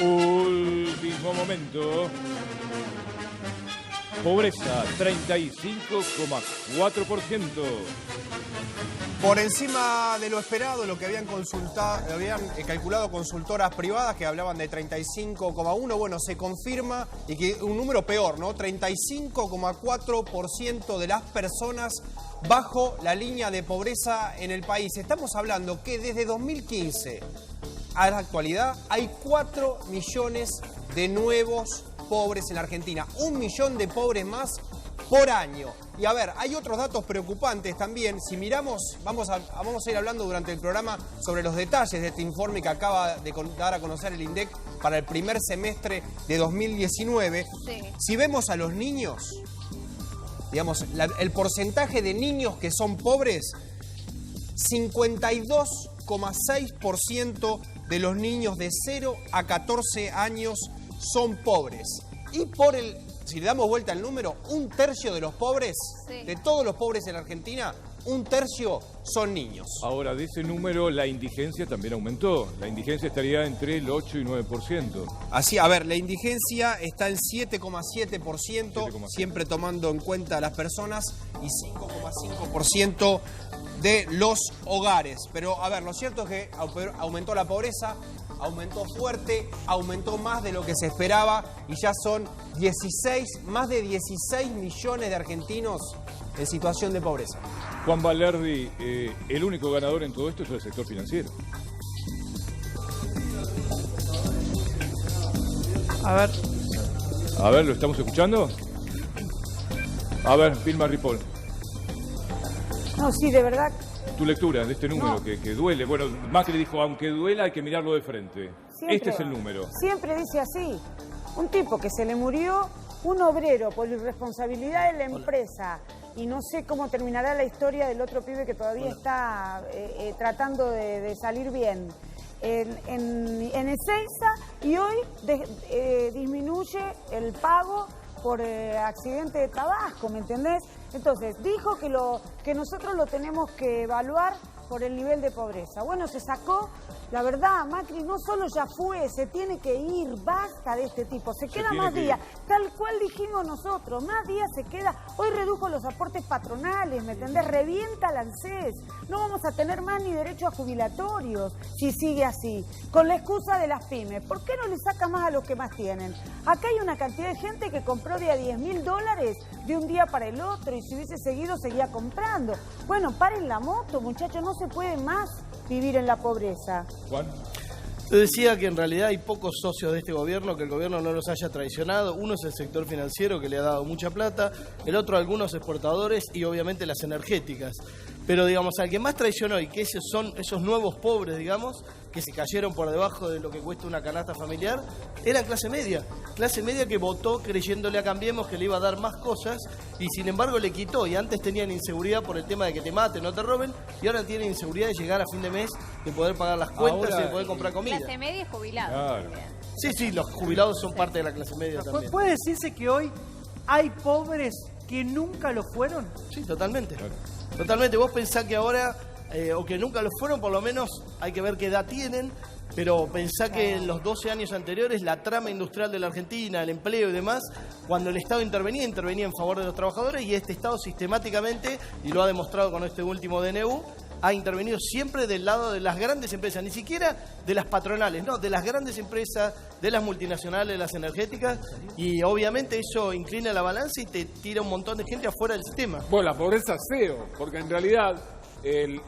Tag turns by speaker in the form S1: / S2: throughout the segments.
S1: Último momento. Pobreza, 35,4%.
S2: Por encima de lo esperado, lo que habían calculado consultoras privadas que hablaban de 35,1, bueno, se confirma y que un número peor, ¿no? 35,4% de las personas bajo la línea de pobreza en el país. Estamos hablando que desde 2015 a la actualidad hay 4 millones de nuevos pobres en Argentina. 1 millón de pobres más por año. Y a ver, hay otros datos preocupantes también. Si miramos, vamos a ir hablando durante el programa sobre los detalles de este informe que acaba de dar a conocer el INDEC para el primer semestre de 2019. Sí. Si vemos a los niños, digamos, el porcentaje de niños que son pobres, 52,6% de los niños de 0 a 14 años son pobres. Y si le damos vuelta al número, 1/3 de los pobres, sí, de todos los pobres en Argentina, 1/3 son niños.
S1: Ahora, de ese número, la indigencia también aumentó. La indigencia estaría entre el 8 y 9%.
S2: Así, a ver, la indigencia está en 7,7%, siempre tomando en cuenta a las personas, y 5,5% de los hogares. Pero, a ver, lo cierto es que aumentó la pobreza, aumentó fuerte, aumentó más de lo que se esperaba y ya son más de 16 millones de argentinos en situación de pobreza.
S1: Juan Valerdi, el único ganador en todo esto es el sector financiero.
S3: A ver, ¿lo estamos escuchando? A ver, Vilma Ripoll.
S4: No, sí, de verdad.
S1: Tu lectura de este número, no, que duele. Bueno, Macri dijo, aunque duela hay que mirarlo de frente. Siempre, este es el número.
S4: Siempre dice así. Un tipo que se le murió, un obrero por irresponsabilidad de la empresa. Y no sé cómo terminará la historia del otro pibe que todavía está tratando de salir bien. En Ezeiza, y hoy disminuye el pago por accidente de trabajo, ¿me entendés? Entonces, dijo que nosotros lo tenemos que evaluar por el nivel de pobreza. Bueno, se sacó, la verdad, Macri no solo ya fue, se tiene que ir, basta de este tipo, se queda más días, tal cual dijimos nosotros, más días se queda. Hoy redujo los aportes patronales, ¿me entendés? Revienta el ANSES, no vamos a tener más ni derechos jubilatorios si sigue así, con la excusa de las pymes. ¿Por qué no le saca más a los que más tienen? Acá hay una cantidad de gente que compró de a $10.000 de un día para el otro y si hubiese seguido seguía comprando. Bueno, paren la moto, muchachos, no se puede más vivir en la pobreza.
S1: Juan.
S5: Yo decía que en realidad hay pocos socios de este gobierno, que el gobierno no los haya traicionado. Uno es el sector financiero, que le ha dado mucha plata, el otro algunos exportadores y obviamente las energéticas. Pero digamos, al que más traicionó y que esos son esos nuevos pobres, digamos, que se cayeron por debajo de lo que cuesta una canasta familiar, era clase media que votó creyéndole a Cambiemos que le iba a dar más cosas y sin embargo le quitó. Y antes tenían inseguridad por el tema de que te maten, no te roben, y ahora tienen inseguridad de llegar a fin de mes, de poder pagar las cuentas y de poder comprar comida.
S6: Clase media y jubilados.
S1: Claro.
S5: Sí, los jubilados son parte de la clase media también.
S3: ¿Puede decirse que hoy hay pobres que nunca lo fueron?
S5: Sí, totalmente.
S1: Claro.
S5: Totalmente. Vos pensás que ahora, o que nunca lo fueron, por lo menos hay que ver qué edad tienen, pero pensá que en los 12 años anteriores la trama industrial de la Argentina, el empleo y demás, cuando el Estado intervenía en favor de los trabajadores y este Estado sistemáticamente, y lo ha demostrado con este último DNU, ha intervenido siempre del lado de las grandes empresas, ni siquiera de las patronales, no, de las grandes empresas, de las multinacionales, de las energéticas, y obviamente eso inclina la balanza y te tira un montón de gente afuera del sistema.
S7: Bueno, la pobreza cero, porque en realidad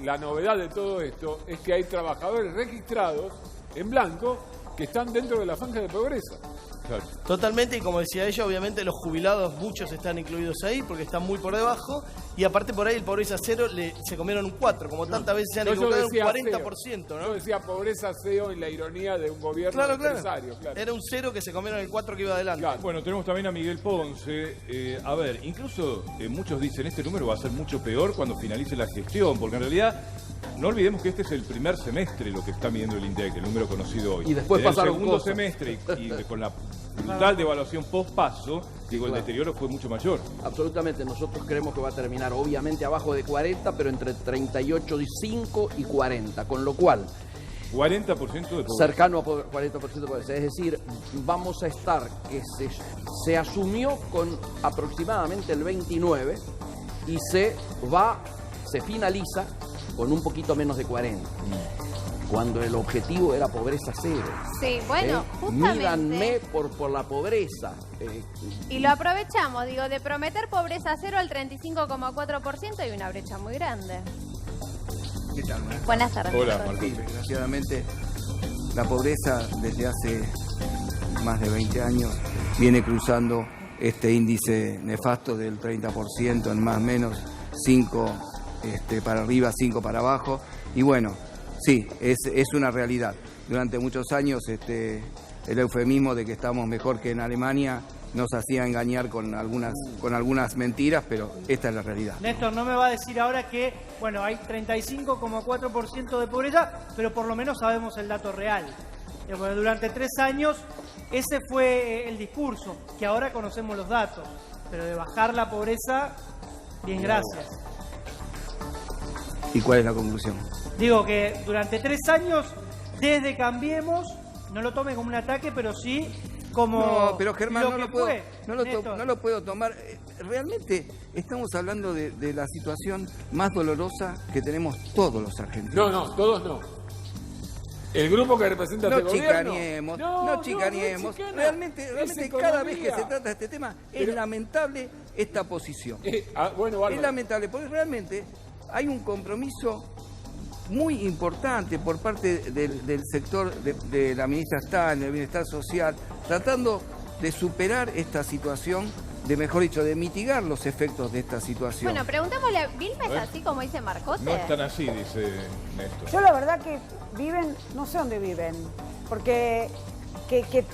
S7: la novedad de todo esto es que hay trabajadores registrados en blanco que están dentro de la franja de pobreza.
S1: Claro.
S5: Totalmente, y como decía ella, obviamente los jubilados, muchos están incluidos ahí porque están muy por debajo, y aparte por ahí el pobreza cero se comieron un 4, como tantas veces se han equivocado, un 40%, ¿no?
S7: Yo decía pobreza cero en la ironía de un gobierno empresario. Claro.
S5: Era un 0 que se comieron el 4 que iba adelante.
S1: Claro. Bueno, tenemos también a Miguel Ponce. A ver, incluso muchos dicen este número va a ser mucho peor cuando finalice la gestión, porque en realidad no olvidemos que este es el primer semestre lo que está midiendo el INDEC, el número conocido hoy.
S8: Y después
S1: en el
S8: pasaron
S1: segundo
S8: cosas.
S1: semestre y con la brutal devaluación post-paso, digo, el deterioro fue mucho mayor.
S8: Absolutamente, nosotros creemos que va a terminar obviamente abajo de 40, pero entre 38,5 y 40, con lo cual
S1: 40% de pobreza.
S8: Cercano a 40% de pobreza. Es decir, vamos a estar, que se asumió con aproximadamente el 29 y se finaliza con un poquito menos de 40. Cuando el objetivo era pobreza cero.
S6: Sí, bueno, justamente.
S8: Mídanme por la pobreza.
S6: Y lo aprovechamos, digo, de prometer pobreza cero al 35,4% hay una brecha muy grande.
S9: ¿Qué tal?
S6: Buenas tardes.
S1: Hola,
S6: Marcos.
S1: Marcos.
S9: Sí, desgraciadamente la pobreza desde hace más de 20 años viene cruzando este índice nefasto del 30% en más o menos 5 para arriba, 5 para abajo. Y bueno, sí, es una realidad. Durante muchos años el eufemismo de que estamos mejor que en Alemania nos hacía engañar con algunas mentiras, pero esta es la realidad.
S10: Néstor, no me va a decir ahora que, bueno, hay 35,4% de pobreza, pero por lo menos sabemos el dato real. Durante 3 años ese fue el discurso, que ahora conocemos los datos, pero de bajar la pobreza, bien, gracias.
S9: ¿Y cuál es la conclusión?
S10: Digo que durante 3 años, desde Cambiemos, no lo tome como un ataque, pero sí como...
S9: No, pero Germán,
S10: lo
S9: no
S10: que
S9: lo puedo tomar. Realmente estamos hablando de la situación más dolorosa que tenemos todos los argentinos.
S7: No, todos no. El grupo que representa este gobierno.
S9: No chicaneemos. Realmente cada vez que se trata de este tema es lamentable esta posición.
S7: Bueno,
S9: es lamentable porque realmente hay un compromiso muy importante por parte del sector de la ministra Stalin, del Bienestar Social, tratando de superar esta situación, mejor dicho, de mitigar los efectos de esta situación.
S6: Bueno, preguntémosle, ¿Vilma es así como dice Marcote?
S1: No están así, dice Néstor.
S4: Yo la verdad que viven, no sé dónde viven, porque que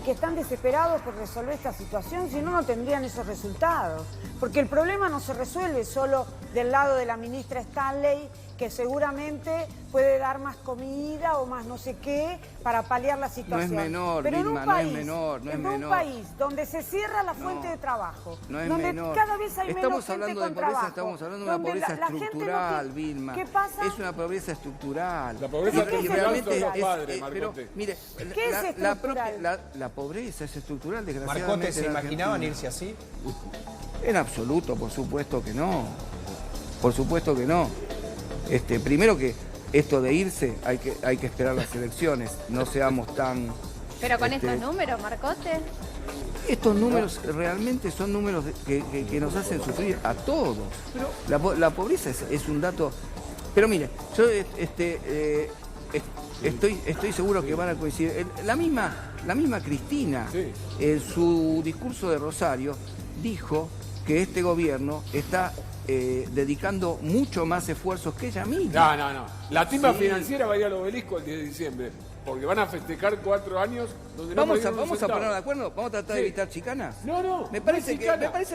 S4: están desesperados por resolver esta situación, si no, no tendrían esos resultados. Porque el problema no se resuelve solo del lado de la ministra Stanley, que seguramente puede dar más comida o más no sé qué para paliar la situación.
S9: No es menor,
S4: pero
S9: Vilma,
S4: en un país,
S9: no es menor, no es menor.
S4: En un país donde se cierra la fuente de trabajo,
S9: no es
S4: donde
S9: menor.
S4: cada vez hay menos gente
S9: hablando
S4: con
S9: de pobreza,
S4: trabajo,
S9: estamos hablando de una
S4: donde
S9: pobreza
S4: la gente
S9: estructural,
S4: no tiene...
S9: Vilma.
S4: ¿Qué pasa?
S9: Es una pobreza estructural.
S7: La pobreza estructural son los padres,
S9: pero
S7: Marcote.
S9: mire,
S4: ¿Qué es estructural?
S9: la pobreza es estructural, desgraciadamente.
S2: ¿Marcote se imaginaban irse así?
S9: En absoluto, por supuesto que no. Por supuesto que no. Primero que esto de irse hay que esperar las elecciones, no seamos tan...
S6: Pero con estos números, Marcote.
S9: Estos números realmente son números que nos hacen sufrir a todos. La pobreza es un dato... Pero mire, yo estoy seguro que van a coincidir. La misma Cristina, en su discurso de Rosario, dijo que este gobierno está dedicando mucho más esfuerzos que ella misma.
S7: No. La timba financiera va a ir al obelisco el 10 de diciembre, porque van a festejar 4 años donde
S9: vamos a ponernos de acuerdo, vamos a tratar de evitar chicanas.
S7: No.
S9: Me parece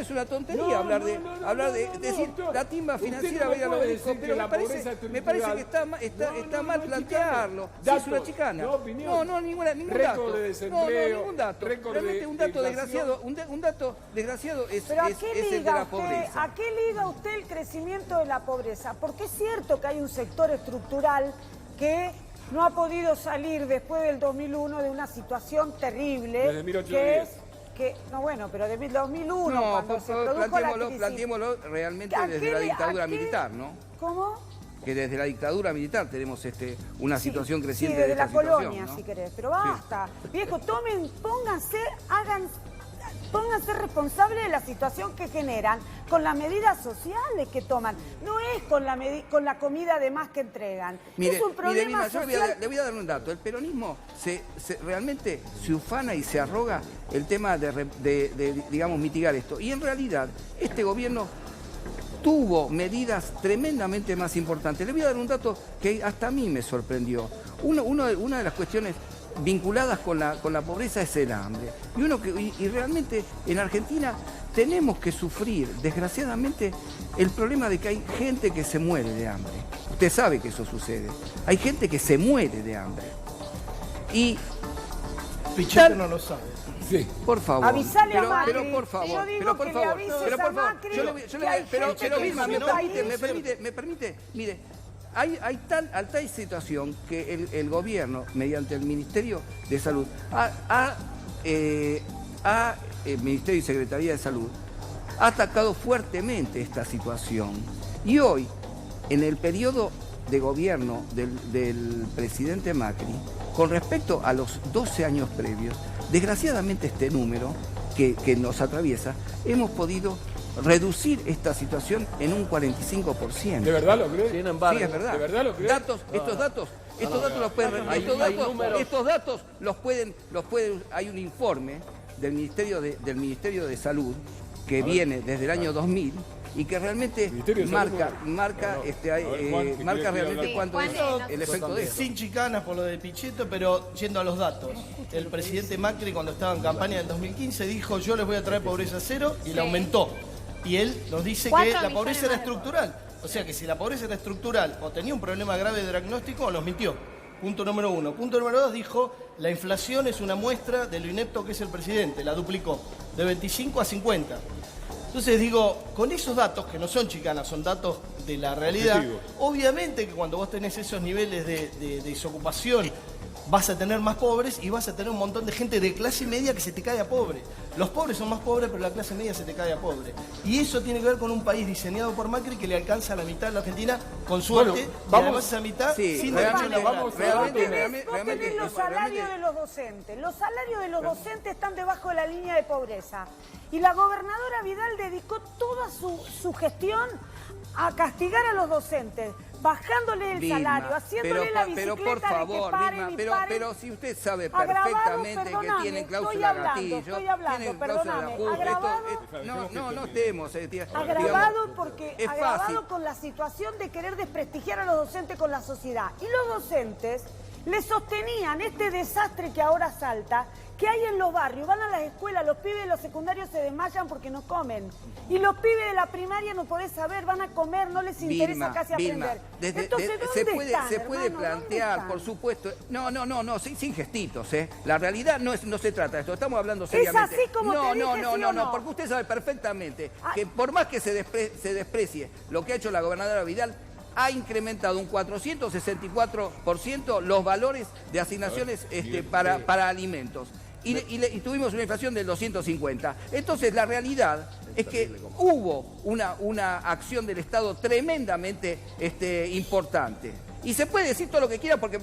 S9: es una tontería hablar de decir
S7: doctor,
S9: la timba financiera va a ir al obelisco, pero me parece que está mal plantearlo. Si es una chicana. No, ningún dato.
S7: De desempleo,
S9: ningún dato. Realmente un dato desgraciado, un dato desgraciado es el de la pobreza.
S4: ¿A qué liga usted el crecimiento de la pobreza? Porque es cierto que hay un sector estructural que no ha podido salir después del 2001 de una situación terrible.
S7: Desde 1810.
S4: Pero de 2001, cuando se produjo la crisis.
S9: Planteémoslo realmente desde la dictadura militar, ¿no?
S4: ¿Cómo?
S9: Que desde la dictadura militar tenemos una situación creciente
S4: desde
S9: de esta
S4: la colonia,
S9: ¿no?
S4: si querés. Pero basta. Viejo, pónganse responsables de la situación que generan con las medidas sociales que toman. No es con la comida de más que entregan. Es un problema social.
S9: Le voy a dar un dato. El peronismo realmente se ufana y se arroga el tema de digamos, mitigar esto. Y en realidad, este gobierno tuvo medidas tremendamente más importantes. Le voy a dar un dato que hasta a mí me sorprendió. Una de las cuestiones vinculadas con la pobreza es el hambre. Y realmente en Argentina tenemos que sufrir, desgraciadamente, el problema de que hay gente que se muere de hambre. Usted sabe que eso sucede. Hay gente que se muere de hambre. Y
S5: Pichetto no lo sabe.
S7: Sí.
S9: Por favor.
S4: Avisale a Macri.
S9: Pero por favor.
S4: Yo digo que le avises a Macri.
S9: Pero Vilma, me permite, mire, hay tal situación que el gobierno, mediante el Ministerio de Salud, el Ministerio y Secretaría de Salud, ha atacado fuertemente esta situación. Y hoy, en el periodo de gobierno del presidente Macri, con respecto a los 12 años previos, desgraciadamente este número que nos atraviesa, hemos podido reducir esta situación en un 45%.
S7: ¿De verdad lo crees?
S8: Sin embargo,
S9: Sí, es verdad.
S7: ¿De verdad lo crees?
S9: Estos datos los pueden, hay un informe del Ministerio de Salud que viene desde el año 2000 y que realmente marca realmente cuánto es el efecto de eso.
S5: Sin chicanas por lo de Pichetto, pero yendo a los datos. El presidente Macri, cuando estaba en campaña en 2015, dijo: yo les voy a traer pobreza cero, y la aumentó. Y él nos dice que la pobreza era estructural. O sea que si la pobreza era estructural o tenía un problema grave de diagnóstico, nos mintió. Punto número 1. Punto número 2, dijo: la inflación es una muestra de lo inepto que es el presidente. La duplicó de 25 a 50. Entonces digo, con esos datos, que no son chicanas, son datos de la realidad, obviamente que cuando vos tenés esos niveles de desocupación, vas a tener más pobres y vas a tener un montón de gente de clase media que se te cae a pobre. Los pobres son más pobres, pero la clase media se te cae a pobre. Y eso tiene que ver con un país diseñado por Macri que le alcanza a la mitad de la Argentina, con suerte,
S7: Bueno,
S5: y además esa mitad sin derecho laboral.
S4: Vos tenés los salarios de los docentes. Los salarios de los docentes están debajo de la línea de pobreza. Y la gobernadora Vidal dedicó toda su gestión a castigar a los docentes, bajándole el salario, haciéndole la bicicleta
S9: pero por favor,
S4: de que paren
S9: Vilma, pero si usted sabe perfectamente que tiene cláusula gatillo, tiene cláusula de ajuste, no estemos,
S4: agravado porque
S9: es
S4: agravado
S9: fácil.
S4: con la situación de querer desprestigiar a los docentes con la sociedad. Y los docentes le sostenían este desastre que ahora salta, que hay en los barrios. Van a las escuelas, los pibes de los secundarios se desmayan porque no comen. Y los pibes de la primaria no podés saber, van a comer, no les interesa casi aprender. Entonces,
S9: se puede plantear, por supuesto. No, sin gestitos, La realidad no se trata de esto, estamos hablando seriamente.
S4: Es así como te dije,
S9: no, porque usted sabe perfectamente que por más que se desprecie lo que ha hecho la gobernadora Vidal, ha incrementado un 464% los valores de asignaciones para alimentos. Y tuvimos una inflación del 250. Entonces, la realidad es que hubo una acción del Estado tremendamente importante. Y se puede decir todo lo que quiera porque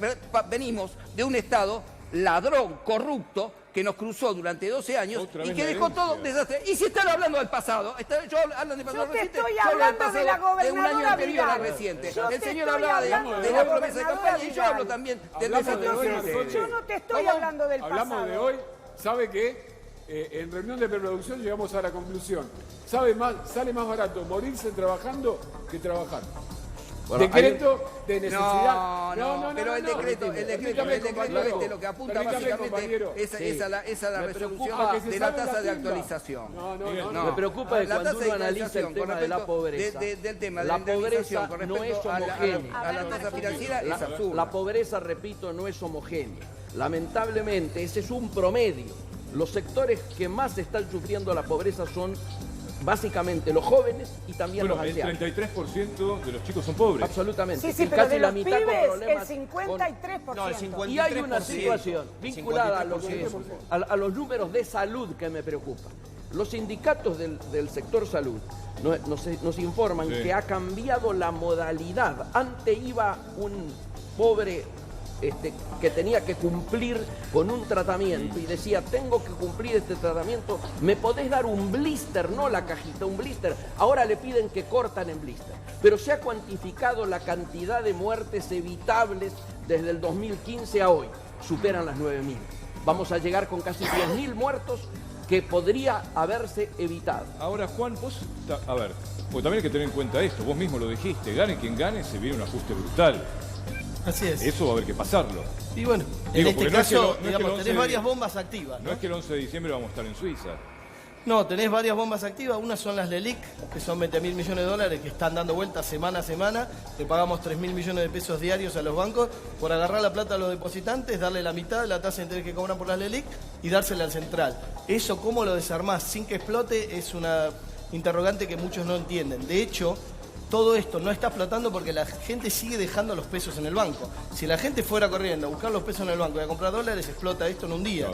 S9: venimos de un Estado ladrón, corrupto, que nos cruzó durante 12 años y que dejó todo desastre. Y si están hablando del pasado, hablan del pasado reciente, yo hablo del pasado de un año anterior al reciente. El señor hablaba de la promesa de campaña y yo hablo también del desastre.
S4: Yo no te estoy hablando del pasado.
S7: Hablamos de hoy, sabe que en reunión de preproducción llegamos a la conclusión. Sale más barato morirse trabajando que trabajar. Bueno, decreto de necesidad.
S9: No, pero el decreto lo que apunta básicamente es a la resolución de la tasa de actualización.
S8: Me preocupa que cuando uno analiza el tema de la pobreza, la pobreza no es homogénea.
S9: A la tasa financiera es absurda.
S8: La pobreza, repito, no es homogénea. Lamentablemente, ese es un promedio. Los sectores que más están sufriendo la pobreza son básicamente los jóvenes y también los ancianos.
S1: El 33% de los chicos son pobres.
S8: Absolutamente.
S4: Sí, pero de los pibes, el 53%.
S5: No, el 53%.
S8: Y hay una situación vinculada a los números de salud que me preocupa. Los sindicatos del sector salud nos informan que ha cambiado la modalidad. Antes iba un pobre que tenía que cumplir con un tratamiento y decía, tengo que cumplir este tratamiento, ¿me podés dar un blister? No la cajita, un blister. Ahora le piden que cortan en blister. Pero se ha cuantificado la cantidad de muertes evitables desde el 2015 a hoy. Superan las 9.000. Vamos a llegar con casi 10.000 muertos que podría haberse evitado.
S1: Ahora, Juan, vos, a ver, pues también hay que tener en cuenta esto. Vos mismo lo dijiste, gane quien gane, se viene un ajuste brutal.
S5: Así es.
S1: Eso va a haber que pasarlo.
S5: Y bueno, en este caso, tenés varias bombas activas.
S1: No es que el 11 de diciembre vamos a estar en Suiza.
S5: No, tenés varias bombas activas. Una son las LELIC, que son 20.000 millones de dólares, que están dando vueltas semana a semana. Le pagamos 3.000 millones de pesos diarios a los bancos por agarrar la plata a los depositantes, darle la mitad de la tasa de interés que cobran por las LELIC y dársela al central. Eso, ¿cómo lo desarmás sin que explote? Es una interrogante que muchos no entienden. De hecho, todo esto no está explotando porque la gente sigue dejando los pesos en el banco. Si la gente fuera corriendo a buscar los pesos en el banco y a comprar dólares, explota esto en un día.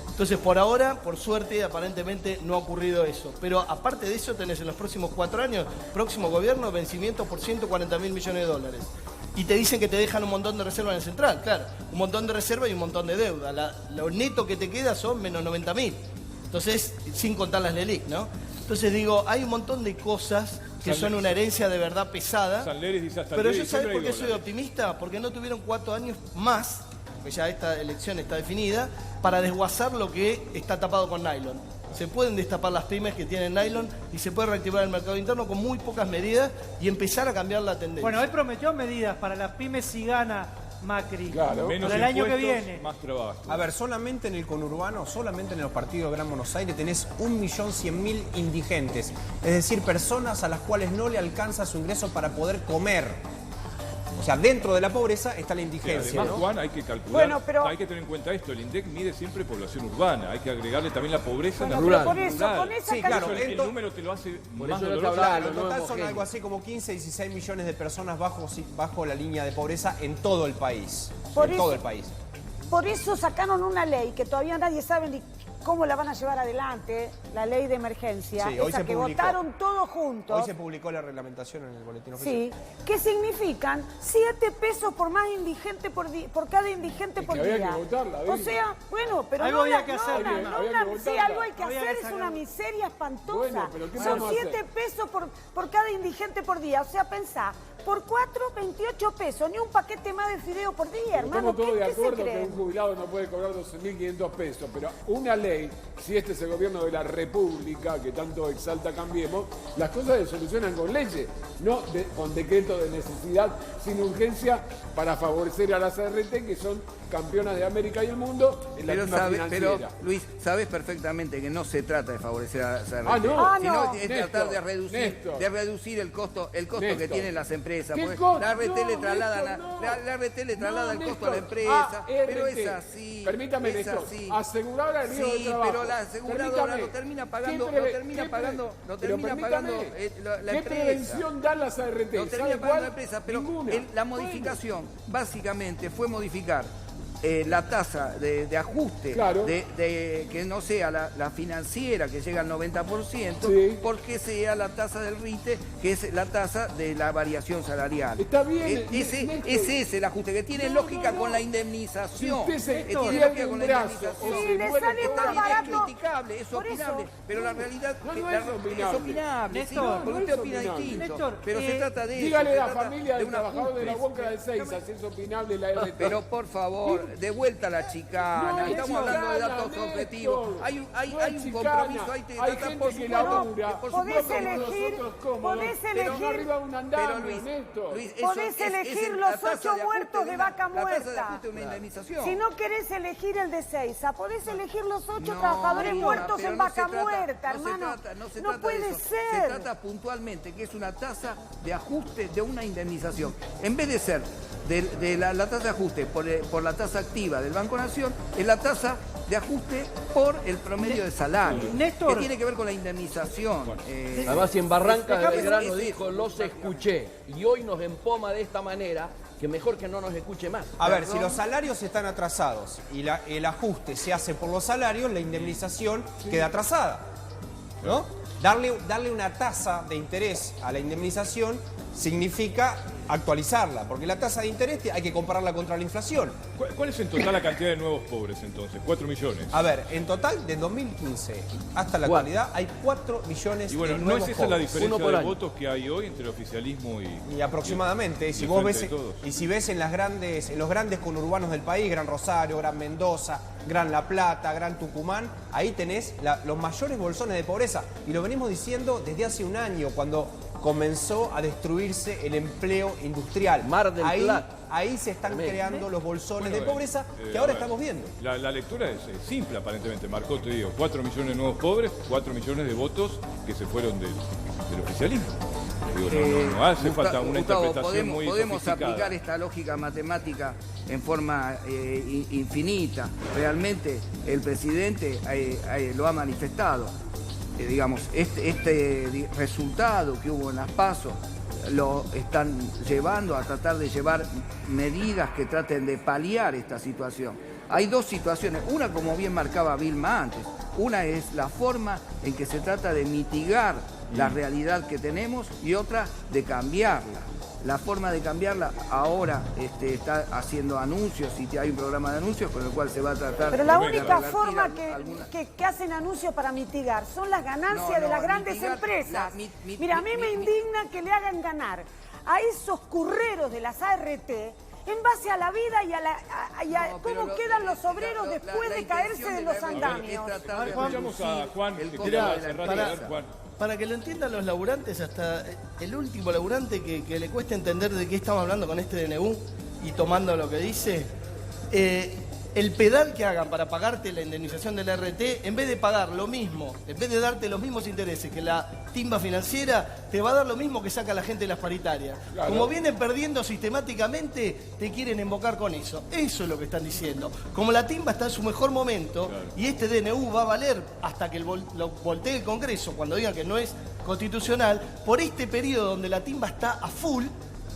S5: Entonces, por ahora, por suerte, aparentemente no ha ocurrido eso. Pero aparte de eso, tenés en los próximos 4 años, próximo gobierno, vencimientos por 140.000 millones de dólares. Y te dicen que te dejan un montón de reservas en el central, claro. Un montón de reservas y un montón de deuda. Lo neto que te queda son menos 90.000. Entonces, sin contar las LELIC, ¿no? Entonces digo, hay un montón de cosas que son una herencia de verdad pesada. Pero yo, ¿sabés por qué soy optimista? Porque no tuvieron 4 años más, porque ya esta elección está definida, para desguazar lo que está tapado con nylon. Se pueden destapar las pymes que tienen nylon y se puede reactivar el mercado interno con muy pocas medidas y empezar a cambiar la tendencia.
S10: Bueno, él prometió medidas para las pymes si gana Macri.
S1: Claro, menos
S10: para el año que viene.
S1: Más trabajo.
S2: A ver, solamente en el conurbano, solamente en los partidos de Gran Buenos Aires tenés 1.100.000 indigentes. Es decir, personas a las cuales no le alcanza su ingreso para poder comer. O sea, dentro de la pobreza está la indigencia.
S1: Además,
S2: ¿no?
S1: Juan, hay que calcular,
S4: bueno, pero...
S1: hay que tener en cuenta esto, el INDEC mide siempre población urbana, hay que agregarle también la pobreza en la
S4: rural.
S1: rural.
S4: Por eso, con esa
S2: sí, claro,
S1: el número te lo hace
S8: por
S1: más
S8: eso
S1: doloroso.
S2: Claro, en total son algo así como 15, 16 millones de personas bajo la línea de pobreza en todo el país. Todo el país.
S4: Por eso sacaron una ley que todavía nadie sabe ni cómo la van a llevar adelante, la ley de emergencia,
S2: Sí, hoy
S4: esa
S2: se
S4: que
S2: publicó.
S4: votaron todos juntos.
S2: Hoy se publicó la reglamentación en el boletín oficial.
S4: Sí, que significan 7 pesos por más indigente por cada indigente por
S7: había
S4: día.
S7: que votarla,
S4: o sea, bueno, pero
S10: algo había que hacer,
S7: había que
S4: sí,
S7: votarla.
S4: algo hay que
S10: Había
S4: hacer,
S10: que
S4: es
S10: sacar.
S4: una miseria espantosa.
S7: Bueno, pero ¿qué
S4: son
S7: vamos a
S4: 7
S7: hacer?
S4: pesos por cada indigente por día. O sea, pensá, por 4, 28 pesos, ni un paquete más de fideo por día, hermano.
S7: Estamos todos de
S4: ¿Qué se
S7: acuerdo que
S4: creen?
S7: un jubilado no puede cobrar 12.500 pesos, pero una ley, si este es el gobierno de la República, que tanto exalta Cambiemos, las cosas se solucionan con leyes, no con decretos de necesidad sin urgencia para favorecer a las ART, que son campeonas de América y el mundo en la misma financiera.
S9: Luis, sabes perfectamente que no se trata de favorecer a las ART,
S7: no.
S9: sino es
S7: Néstor,
S9: tratar de reducir el costo que tienen las empresas. Porque la ART le traslada el costo a la empresa, pero es así.
S7: Permítame,
S9: es
S7: Néstor,
S9: así.
S7: aseguradora del riesgo de trabajo.
S9: Pero la aseguradora lo termina pagando, la
S7: ¿Qué
S9: empresa.
S7: prevención dan las ART?
S9: Lo termina
S7: ¿Sabe
S9: pagando
S7: cuál?
S9: la empresa, pero
S7: Ninguna.
S9: la modificación básicamente fue modificar la tasa de ajuste,
S7: Claro.
S9: de que no sea la financiera, que llega al 90%,
S7: Sí.
S9: porque sea la tasa del RITE, que es la tasa de la variación salarial.
S7: Está bien,
S9: Ese es el ajuste, que tiene lógica con la indemnización.
S7: Si usted se
S9: tiene
S7: pierde
S9: lógica con
S7: un
S9: la
S7: brazo
S9: indemnización.
S7: o
S4: Sí,
S7: se
S4: le
S7: muere,
S4: sale
S7: está
S4: más
S7: bien.
S4: barato.
S9: Es criticable, es
S4: Por eso.
S9: opinable, pero la realidad
S7: No
S9: es
S7: es opinable.
S9: sí,
S10: Néstor,
S9: porque
S7: no
S9: usted
S7: es
S9: opina
S7: opinable.
S9: distinto.
S10: Néstor,
S9: pero se trata de eso.
S7: Dígale a
S9: se
S7: la
S9: trata
S7: familia del
S9: un
S7: trabajador de la
S9: ajuste.
S7: Boca de Seiza si es opinable la RT.
S9: Pero por favor, de vuelta a la chicana.
S7: No es
S9: Estamos hablando de
S7: chicana,
S9: datos
S7: Néstor.
S9: objetivos. Hay
S7: No
S9: un
S7: es
S9: compromiso,
S7: chicana.
S9: hay que
S7: Hay
S9: tratar
S7: gente
S9: por
S7: que
S9: supuesto,
S7: labura.
S9: por
S4: Podés
S9: supuesto,
S4: elegir,
S7: nosotros cómodos,
S4: podés
S7: pero no
S4: elegir,
S7: arriba de un
S9: pero
S7: andamio,
S9: Luis,
S7: Néstor.
S4: podés elegir los 8 muertos de vaca
S9: La tasa de
S4: muerta.
S9: ajuste de una indemnización.
S4: Si no querés elegir el de Seiza, podés elegir los 8
S9: No,
S4: trabajadores
S9: señora,
S4: muertos
S9: pero
S4: en
S9: no
S4: vaca
S9: se trata-
S4: muerta,
S9: no se
S4: hermano.
S9: trata- no se
S4: No
S9: trata de
S4: puede
S9: eso. Se
S4: ser.
S9: trata puntualmente que es una tasa de ajuste de una indemnización. En vez de ser de la tasa de ajuste por la tasa activa del Banco Nación, es la tasa de ajuste por el promedio de salario,
S10: Néstor.
S9: que tiene que ver con la indemnización.
S8: Además, en Barrancas de
S9: Déjame-
S8: Belgrano dijo, los escuché, y hoy nos empoma de esta manera, que mejor que no nos escuche más.
S2: A ver, si los salarios están atrasados y el ajuste se hace por los salarios, la indemnización queda atrasada, ¿no? Darle una tasa de interés a la indemnización significa actualizarla, porque la tasa de interés hay que compararla contra la inflación.
S1: ¿Cuál es en total la cantidad de nuevos pobres entonces? 4 millones.
S2: A ver, en total, de 2015 hasta la actualidad, hay 4 millones
S1: Y bueno,
S2: de
S1: ¿no
S2: nuevos
S1: es esa la
S2: pobres.
S1: diferencia
S8: Uno por
S1: de
S8: año.
S1: votos que hay hoy entre el oficialismo
S2: Y aproximadamente, si
S1: y
S2: vos
S1: Frente
S2: ves,
S1: de Todos?
S2: y si ves en los grandes conurbanos del país, Gran Rosario, Gran Mendoza, Gran La Plata, Gran Tucumán, ahí tenés los mayores bolsones de pobreza. Y lo venimos diciendo desde hace un año, cuando comenzó a destruirse el empleo industrial.
S8: Mar del Plata.
S2: Ahí se están
S8: Tremendo.
S2: creando los bolsones de
S1: Bueno,
S2: pobreza que
S1: a
S2: ahora
S1: ver,
S2: estamos viendo.
S1: La lectura es simple aparentemente, Marcó, te digo, 4 millones de nuevos pobres, 4 millones de votos que se fueron del oficialismo. Digo, no hace falta una
S9: Gustavo,
S1: interpretación muy
S9: podemos
S1: sofisticada.
S9: aplicar esta lógica matemática en forma infinita. Realmente el presidente lo ha manifestado. Digamos, este resultado que hubo en las PASO lo están llevando a tratar de llevar medidas que traten de paliar esta situación. Hay dos situaciones, una como bien marcaba Vilma antes, una es la forma en que se trata de mitigar la realidad que tenemos y otra de cambiarla. La forma de cambiarla ahora está haciendo anuncios y hay un programa de anuncios con el cual se va a tratar.
S4: Pero la única forma que hacen anuncios para mitigar son las ganancias de las grandes empresas. Mira, a mí me indigna que le hagan ganar a esos curreros de las ART en base a la vida y a cómo quedan los obreros después de caerse de los andamios.
S1: Escuchamos a Juan,
S5: Para que lo entiendan los laburantes, hasta el último laburante que le cueste entender de qué estamos hablando con este DNU y tomando lo que dice, el pedal que hagan para pagarte la indemnización de la RT, en vez de pagar lo mismo, en vez de darte los mismos intereses que la timba financiera, te va a dar lo mismo que saca la gente de las paritarias. Claro. Como vienen perdiendo sistemáticamente, te quieren embocar con eso. Eso es lo que están diciendo. Como la timba está en su mejor momento, claro, y este DNU va a valer hasta que lo voltee el Congreso, cuando diga que no es constitucional, por este periodo donde la timba está a full,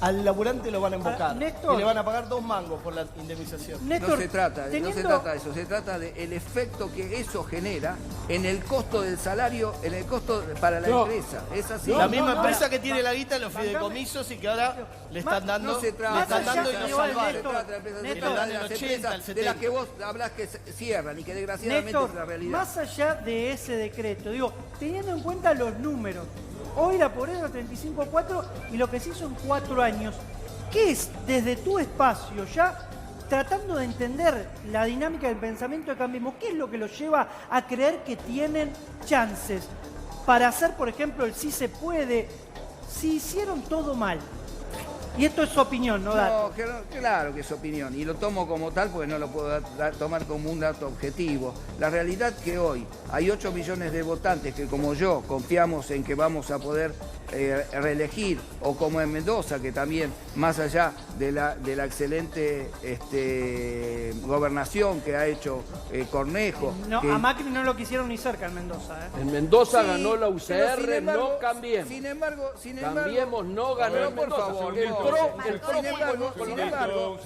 S5: al laburante lo van a embocar y le van a pagar 2 mangos por la indemnización.
S9: Néstor, no se trata de eso, se trata del efecto que eso genera en el costo del salario, en el costo para la empresa. Es así.
S5: La misma empresa que tiene la guita en los fideicomisos y que ahora le están dando,
S9: y lo salvaron.
S5: De
S9: las que vos hablas que cierran y que desgraciadamente es la realidad.
S10: Más allá de ese decreto, digo, teniendo en cuenta los números, hoy la pobreza 35,4 y lo que se hizo en 4 años. ¿Qué es desde tu espacio ya tratando de entender la dinámica del pensamiento de Cambiemos? ¿Qué es lo que los lleva a creer que tienen chances para hacer, por ejemplo, el sí se puede, si hicieron todo mal? Y esto es su opinión, ¿no?
S9: No, claro que es opinión, y lo tomo como tal porque no lo puedo tomar como un dato objetivo. La realidad que hoy hay 8 millones de votantes que, como yo, confiamos en que vamos a poder reelegir, o como en Mendoza, que también, más allá de la excelente gobernación que ha hecho Cornejo...
S10: No, a Macri no lo quisieron ni cerca en Mendoza.
S8: En Mendoza ganó la UCR,
S9: embargo,
S8: no Cambiemos.
S9: Sin embargo,
S8: Cambiemos no ganó en Mendoza.
S9: Por favor,
S8: el PRO
S9: sin embargo,